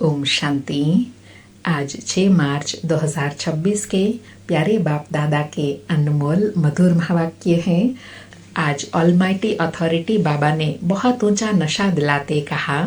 ओम शांति। आज 6 मार्च 2026 के प्यारे बाप दादा के अनमोल मधुर महावाक्य हैं। आज ऑलमाइटी अथॉरिटी बाबा ने बहुत ऊंचा नशा दिलाते कहा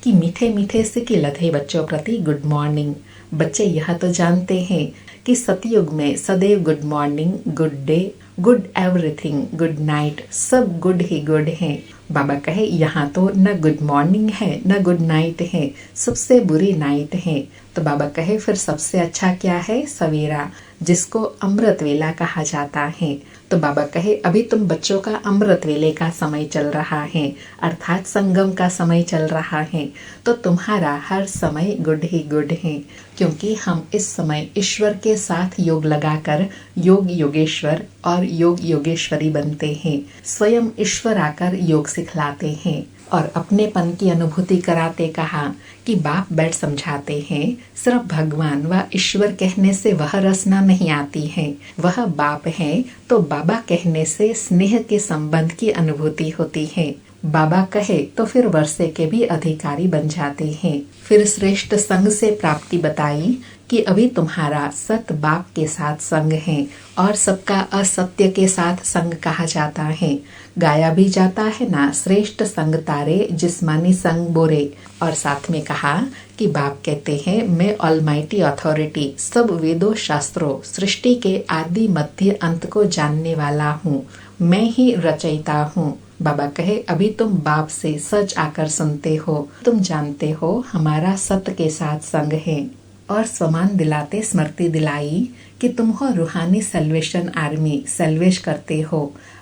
कि मीठे मीठे से कि लधे बच्चों प्रति गुड मॉर्निंग। बच्चे यह तो जानते हैं कि सतयुग में सदैव good morning, good day, good everything, good night, सब गुड ही गुड है। बाबा कहे यहाँ तो न गुड मॉर्निंग है न गुड नाइट है, सबसे बुरी नाइट है। तो बाबा कहे फिर सबसे अच्छा क्या है? सवेरा, जिसको अमृत वेला कहा जाता है। तो बाबा कहे अभी तुम बच्चों का अमृत वेले का समय चल रहा है, अर्थात संगम का समय चल रहा है। तो तुम्हारा हर समय गुड ही गुड है, क्योंकि हम इस समय ईश्वर के साथ योग लगाकर योग योगेश्वर और योग योगेश्वरी बनते हैं। स्वयं ईश्वर आकर योग सिखलाते हैं और अपनेपन की अनुभूति कराते कहा कि बाप बैठ समझाते हैं। सिर्फ भगवान व ईश्वर कहने से वह रसना नहीं आती है, वह बाप है तो बाबा कहने से स्नेह के संबंध की अनुभूति होती है। बाबा कहे तो फिर वर्षे के भी अधिकारी बन जाते हैं। फिर श्रेष्ठ संग से प्राप्ति बताई कि अभी तुम्हारा सत बाप के साथ संग है और सबका असत्य के साथ संग कहा जाता है। गाया भी जाता है ना, श्रेष्ठ संग तारे जिस्मानी संग बोरे। और साथ में कहा कि बाप कहते हैं मैं ऑलमाइटी अथॉरिटी सब वेदों शास्त्रों सृष्टि के आदि मध्य अंत को जानने वाला हूँ, मैं ही रचयिता हूँ। बाबा कहे अभी तुम बाप से सच आकर सुनते हो, तुम जानते हो हमारा सत्य के साथ संग है। और स्वमान दिलाते स्मृति दिलाई कि तुम हो रूहानी सल्वेशन आर्मी, सल्वेश करते हो।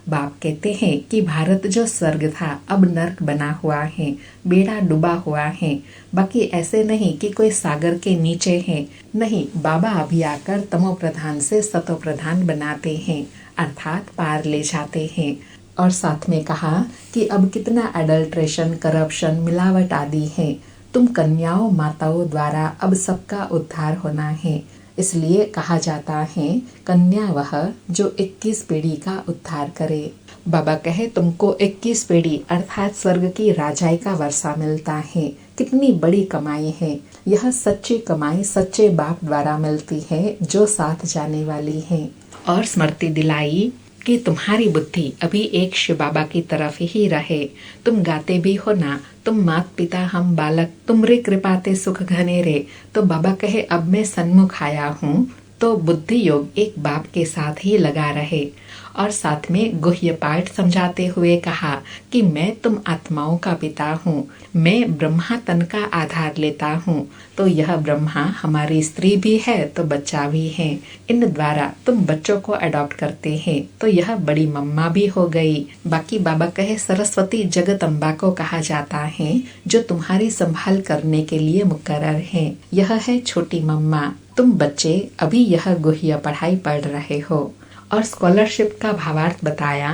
बाप कहते हैं कि भारत जो स्वर्ग था अब नर्क बना हुआ है, बेड़ा डूबा हुआ है। बाकी ऐसे नहीं कि कोई सागर के नीचे है, नहीं, बाबा अभी आकर तमो प्रधान से सतो प्रधान बनाते हैं, अर्थात पार ले जाते हैं। और साथ में कहा कि अब कितना एडल्ट्रेशन, करप्शन, मिलावट आदि है। तुम कन्याओं माताओं द्वारा अब सबका उद्धार होना है। इसलिए कहा जाता है कन्या वह जो 21 पीढ़ी का उद्धार करे। बाबा कहे तुमको 21 पीढ़ी अर्थात स्वर्ग की राजाई का वर्षा मिलता है। कितनी बड़ी कमाई है। यह सच्ची कमाई सच्चे बाप द्वारा मिलती है जो साथ जाने वाली है। और स्मृति दिलाई कि तुम्हारी बुद्धि अभी एक शिव बाबा की तरफ ही रहे। तुम गाते भी हो ना, तुम मात पिता हम बालक, तुमरे कृपाते सुख घनेरे। तो बाबा कहे अब मैं सन्मुख आया हूँ तो बुद्धि योग एक बाप के साथ ही लगा रहे। और साथ में गुह्य पाठ समझाते हुए कहा कि मैं तुम आत्माओं का पिता हूँ, मैं ब्रह्मा तन का आधार लेता हूँ। तो यह ब्रह्मा हमारी स्त्री भी है तो बच्चा भी है। इन द्वारा तुम बच्चों को अडॉप्ट करते हैं तो यह बड़ी मम्मा भी हो गई। बाकी बाबा कहे सरस्वती जगदम्बा को कहा जाता है जो तुम्हारी संभाल करने के लिए मुकर्रर है। यह है छोटी मम्मा। तुम बच्चे अभी यह गुह्य पढ़ाई पढ़ रहे हो। और स्कॉलरशिप का भावार्थ बताया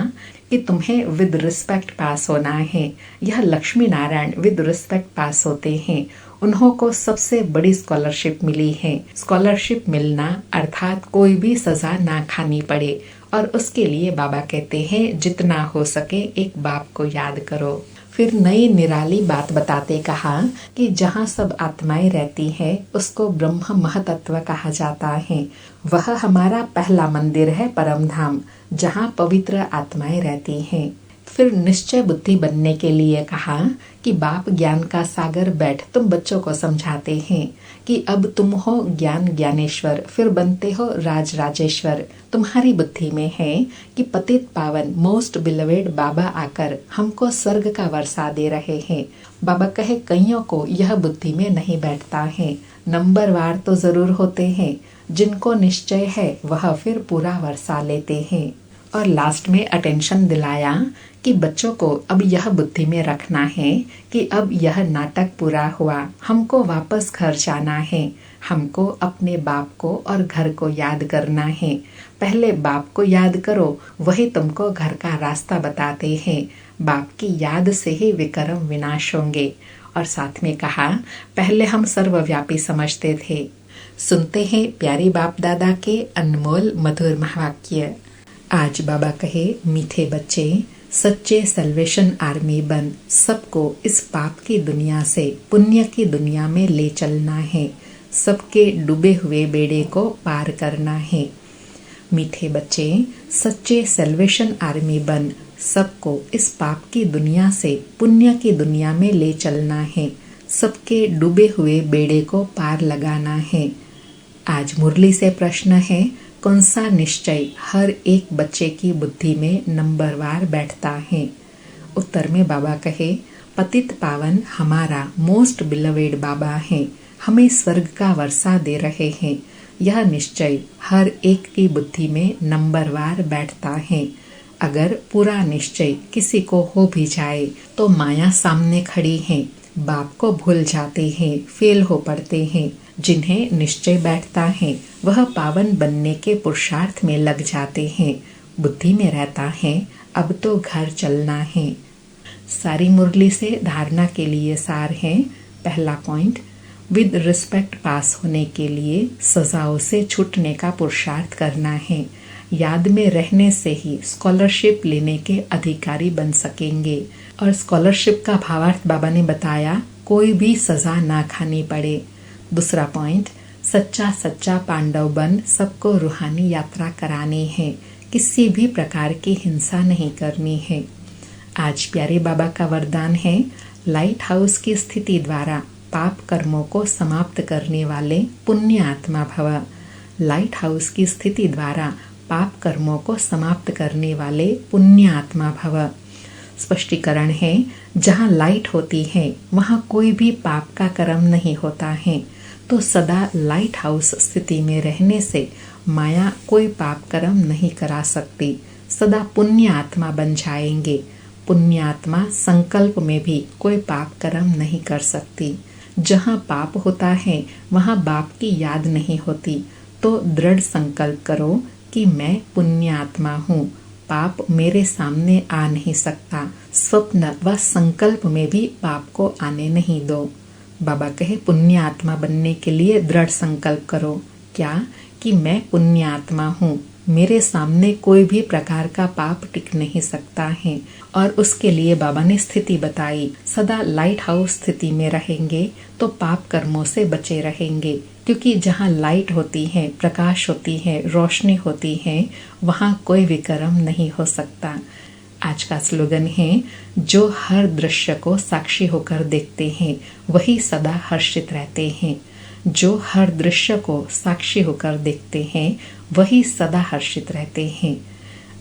कि तुम्हें विद रिस्पेक्ट पास होना है। यह लक्ष्मी नारायण विद रिस्पेक्ट पास होते हैं, उन्हों को सबसे बड़ी स्कॉलरशिप मिली है। स्कॉलरशिप मिलना अर्थात कोई भी सजा ना खानी पड़े। और उसके लिए बाबा कहते हैं जितना हो सके एक बाप को याद करो। फिर नई निराली बात बताते कहा कि जहाँ सब आत्माएं रहती है उसको ब्रह्म महतत्व कहा जाता है। वह हमारा पहला मंदिर है परम धाम, जहाँ पवित्र आत्माएं रहती हैं। फिर निश्चय बुद्धि बनने के लिए कहा कि बाप ज्ञान का सागर बैठ तुम बच्चों को समझाते हैं कि अब तुम हो ज्ञान ज्ञानेश्वर, फिर बनते हो राज राजेश्वर। तुम्हारी बुद्धि में है कि पतित पावन मोस्ट बिलवेड बाबा आकर हमको स्वर्ग का वर्षा दे रहे हैं। बाबा कहे कईयों को यह बुद्धि में नहीं बैठता है। नंबरवार तो जरूर होते हैं, जिनको निश्चय है वह फिर पूरा वर्षा लेते हैं। और लास्ट में अटेंशन दिलाया कि बच्चों को अब यह बुद्धि में रखना है कि अब यह नाटक पूरा हुआ, हमको वापस घर जाना है। हमको अपने बाप को और घर को याद करना है। पहले बाप को याद करो, वही तुमको घर का रास्ता बताते हैं। बाप की याद से ही विक्रम विनाश होंगे। और साथ में कहा पहले हम सर्वव्यापी समझते थे। सुनते हैं प्यारे बाप दादा के अनमोल मधुर महावाक्य। आज बाबा कहे मीठे बच्चे, सच्चे सल्वेशन आर्मी बन सबको इस पाप की दुनिया से पुण्य की दुनिया में ले चलना है। सबके डूबे हुए बेड़े को पार करना है। मीठे बच्चे, सच्चे सल्वेशन आर्मी बन सबको इस पाप की दुनिया से पुण्य की दुनिया में ले चलना है। सबके डूबे हुए बेड़े को पार लगाना है। आज मुरली से प्रश्न है, कौन सा निश्चय हर एक बच्चे की बुद्धि में नंबरवार बैठता है? उत्तर में बाबा कहे, पतित पावन हमारा मोस्ट बिलवेड बाबा है, हमें स्वर्ग का वर्षा दे रहे हैं। यह निश्चय हर एक की बुद्धि में नंबरवार बैठता है। अगर पूरा निश्चय किसी को हो भी जाए तो माया सामने खड़ी है, बाप को भूल जाते हैं, फेल हो पड़ते हैं। जिन्हें निश्चय बैठता है वह पावन बनने के पुरुषार्थ में लग जाते हैं। बुद्धि में रहता है, अब तो घर चलना है। सारी मुरली से धारणा के लिए सार है। पहला पॉइंट, विद रिस्पेक्ट पास होने के लिए सजाओं से छूटने का पुरुषार्थ करना है। याद में रहने से ही स्कॉलरशिप लेने के अधिकारी बन सकेंगे। और स्कॉलरशिप का भावार्थ बाबा ने बताया, कोई भी सजा ना खानी पड़े। दूसरा पॉइंट, सच्चा पांडव बन सबको रूहानी यात्रा करानी है। किसी भी प्रकार की हिंसा नहीं करनी है। आज प्यारे बाबा का वरदान है, लाइट हाउस की स्थिति द्वारा पाप कर्मों को समाप्त करने वाले पुण्य आत्मा भव। लाइट हाउस की स्थिति द्वारा पाप कर्मों को समाप्त करने वाले पुण्य आत्मा भव। स्पष्टीकरण है, जहाँ लाइट होती है वहाँ कोई भी पाप का कर्म नहीं होता है। तो सदा लाइट हाउस स्थिति में रहने से माया कोई पाप कर्म नहीं करा सकती। सदा पुण्य आत्मा बन जाएंगे। पुण्य आत्मा संकल्प में भी कोई पाप कर्म नहीं कर सकती। जहाँ पाप होता है वहाँ बाप की याद नहीं होती। तो दृढ़ संकल्प करो कि मैं पुण्य आत्मा हूँ, पाप मेरे सामने आ नहीं सकता। स्वप्न व संकल्प में भी पाप को आने नहीं दो। बाबा कहे, पुण्य आत्मा बनने के लिए दृढ़ संकल्प करो। क्या? कि मैं पुण्य आत्मा हूँ, मेरे सामने कोई भी प्रकार का पाप टिक नहीं सकता है। और उसके लिए बाबा ने स्थिति बताई, सदा लाइट हाउस स्थिति में रहेंगे तो पाप कर्मों से बचे रहेंगे। क्योंकि जहाँ लाइट होती है, प्रकाश होती है, रोशनी होती है, वहाँ कोई विकर्म नहीं हो सकता। आज का स्लोगन है, जो हर दृश्य को साक्षी होकर देखते हैं वही सदा हर्षित रहते हैं। जो हर दृश्य को साक्षी होकर देखते हैं वही सदा हर्षित रहते हैं।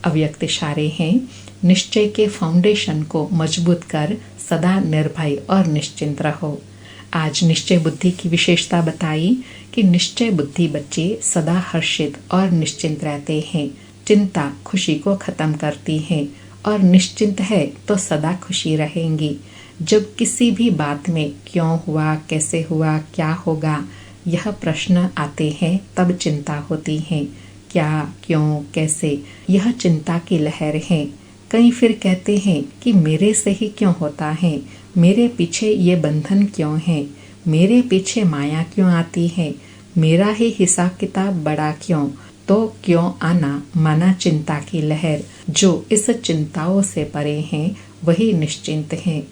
अव्यक्त इशारे हैं, निश्चय के फाउंडेशन को मजबूत कर सदा निर्भय और निश्चिंत रहो। आज निश्चय बुद्धि की विशेषता बताई कि निश्चय बुद्धि बच्चे सदा हर्षित और निश्चिंत रहते हैं। चिंता खुशी को खत्म करती है और निश्चिंत है तो सदा खुशी रहेंगी। जब किसी भी बात में क्यों हुआ, कैसे हुआ, क्या होगा, यह प्रश्न आते हैं तब चिंता होती है। क्या, क्यों, कैसे, यह चिंता की लहर है। कई फिर कहते हैं कि मेरे से ही क्यों होता है, मेरे पीछे ये बंधन क्यों है, मेरे पीछे माया क्यों आती है, मेरा ही हिसाब किताब बड़ा क्यों। तो क्यों आना माना चिंता की लहर। जो इस चिंताओं से परे हैं वही निश्चिंत हैं।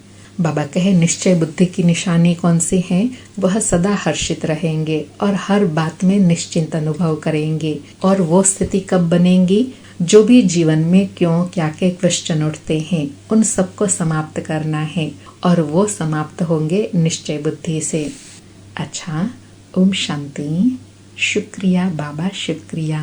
बाबा कहे, निश्चय बुद्धि की निशानी कौन सी है? वह सदा हर्षित रहेंगे और हर बात में निश्चिंत अनुभव करेंगे। और वो स्थिति कब बनेगी? जो भी जीवन में क्यों क्या के क्वेश्चन उठते हैं उन सबको समाप्त करना है और वो समाप्त होंगे निश्चय बुद्धि से। अच्छा, ओम शांति। शुक्रिया बाबा, शुक्रिया।